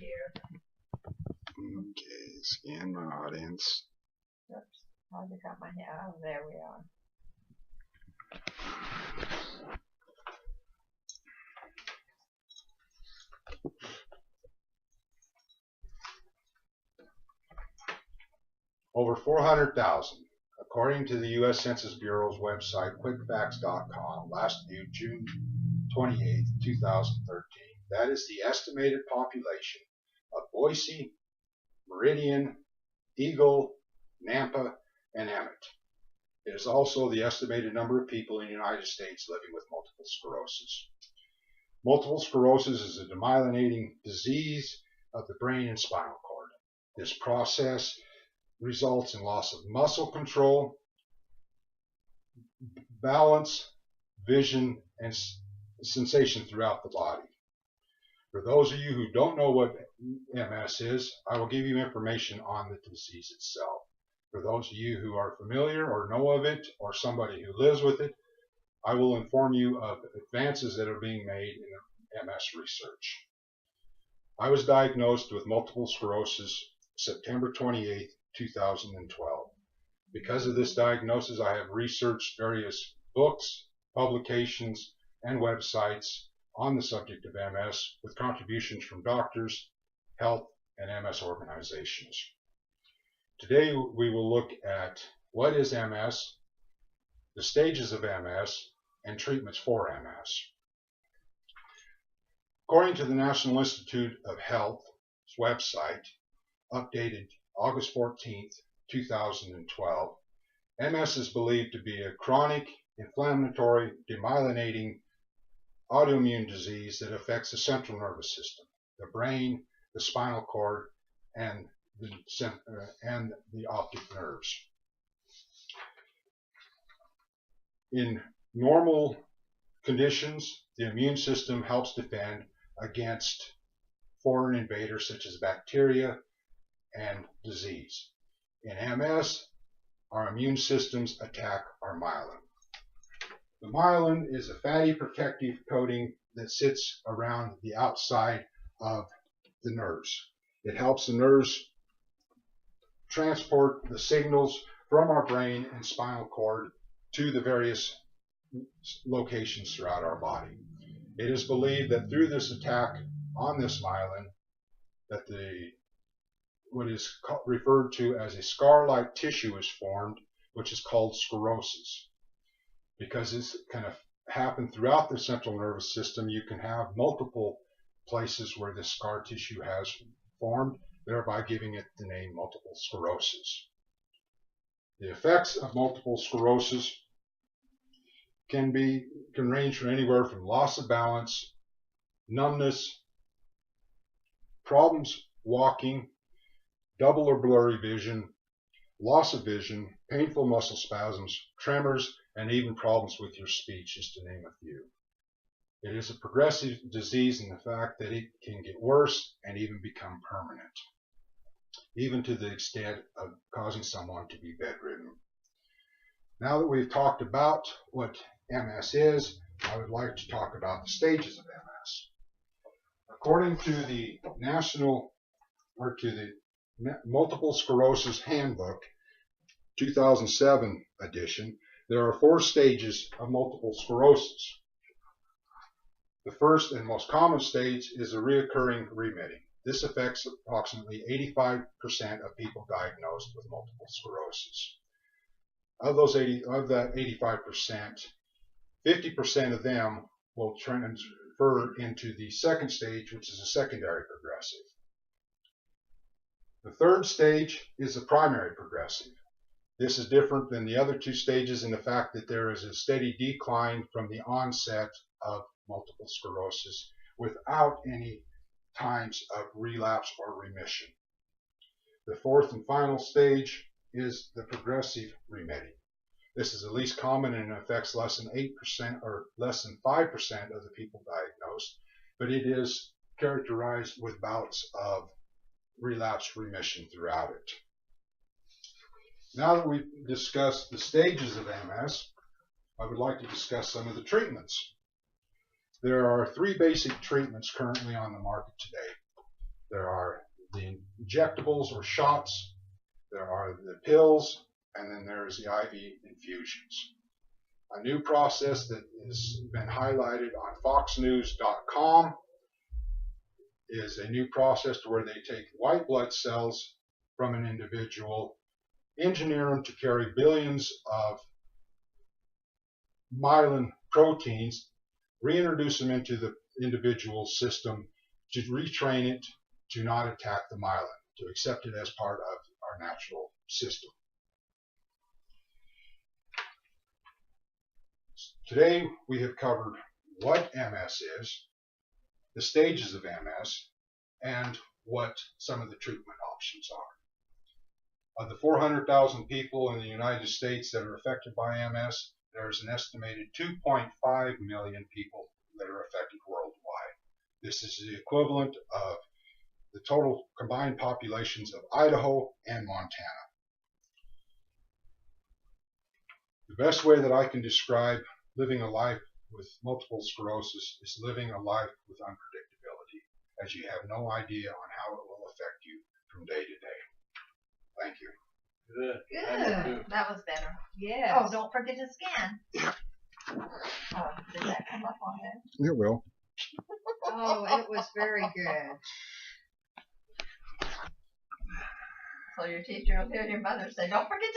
here. Okay, scan my audience. Oops, I got my hand. Oh, there we are. Over 400,000, according to the U.S. Census Bureau's website, quickfacts.com, last viewed June 28, 2013. That is the estimated population of Boise, Meridian, Eagle, Nampa, and Emmett. It is also the estimated number of people in the United States living with multiple sclerosis. Multiple sclerosis is a demyelinating disease of the brain and spinal cord. This process results in loss of muscle control, balance, vision, and sensation throughout the body. For those of you who don't know what MS is, I will give you information on the disease itself. For those of you who are familiar or know of it, or somebody who lives with it, I will inform you of advances that are being made in MS research. I was diagnosed with multiple sclerosis September 28, 2012. Because of this diagnosis, I have researched various books, publications, and websites on the subject of MS with contributions from doctors, health, and MS organizations. Today we will look at what is MS, the stages of MS, and treatments for MS. According to the National Institute of Health's website, updated August 14th, 2012, MS is believed to be a chronic, inflammatory, demyelinating autoimmune disease that affects the central nervous system, the brain, the spinal cord, and the optic nerves. In normal conditions, the immune system helps defend against foreign invaders such as bacteria and disease. In MS, our immune systems attack our myelin. The myelin is a fatty protective coating that sits around the outside of the nerves. It helps the nerves transport the signals from our brain and spinal cord to the various locations throughout our body. It is believed that through this attack on this myelin, that what is referred to as a scar-like tissue is formed, which is called sclerosis. Because this kind of happen throughout the central nervous system, you can have multiple places where this scar tissue has formed, thereby giving it the name multiple sclerosis. The effects of multiple sclerosis can range from anywhere from loss of balance, numbness, problems walking, double or blurry vision, loss of vision, painful muscle spasms, tremors, and even problems with your speech, just to name a few. It is a progressive disease in the fact that it can get worse and even become permanent, even to the extent of causing someone to be bedridden. Now that we've talked about what MS is, I would like to talk about the stages of MS. According to the Multiple Sclerosis Handbook, 2007 edition, there are 4 stages of multiple sclerosis. The first and most common stage is a reoccurring remitting. This affects approximately 85% of people diagnosed with multiple sclerosis. Of that 85%, 50% of them will transfer into the second stage, which is a secondary progressive. The third stage is a primary progressive. This is different than the other 2 stages in the fact that there is a steady decline from the onset of multiple sclerosis without any times of relapse or remission. The fourth and final stage is the progressive remitting. This is the least common and affects less than 8% or less than 5% of the people diagnosed, but it is characterized with bouts of relapse remission throughout it. Now that we've discussed the stages of MS, I would like to discuss some of the treatments. There are 3 basic treatments currently on the market today. There are the injectables or shots. There are the pills, and then there's the IV infusions. A new process that has been highlighted on foxnews.com is a new process to where they take white blood cells from an individual, engineer them to carry billions of myelin proteins, reintroduce them into the individual's system to retrain it to not attack the myelin, to accept it as part of our natural system. Today we have covered what MS is, the stages of MS, and what some of the treatment options are. Of the 400,000 people in the United States that are affected by MS, there's an estimated 2.5 million people that are affected worldwide. This is the equivalent of the total combined populations of Idaho and Montana. The best way that I can describe living a life with multiple sclerosis is living a life with unpredictability, as you have no idea on how it will affect you from day to day. Thank you. Good. That was better. Yes. Oh, don't forget to scan. Yeah. Oh, did that come up on it? It will. Oh, it was very good. So your teacher will hear your mother say, don't forget to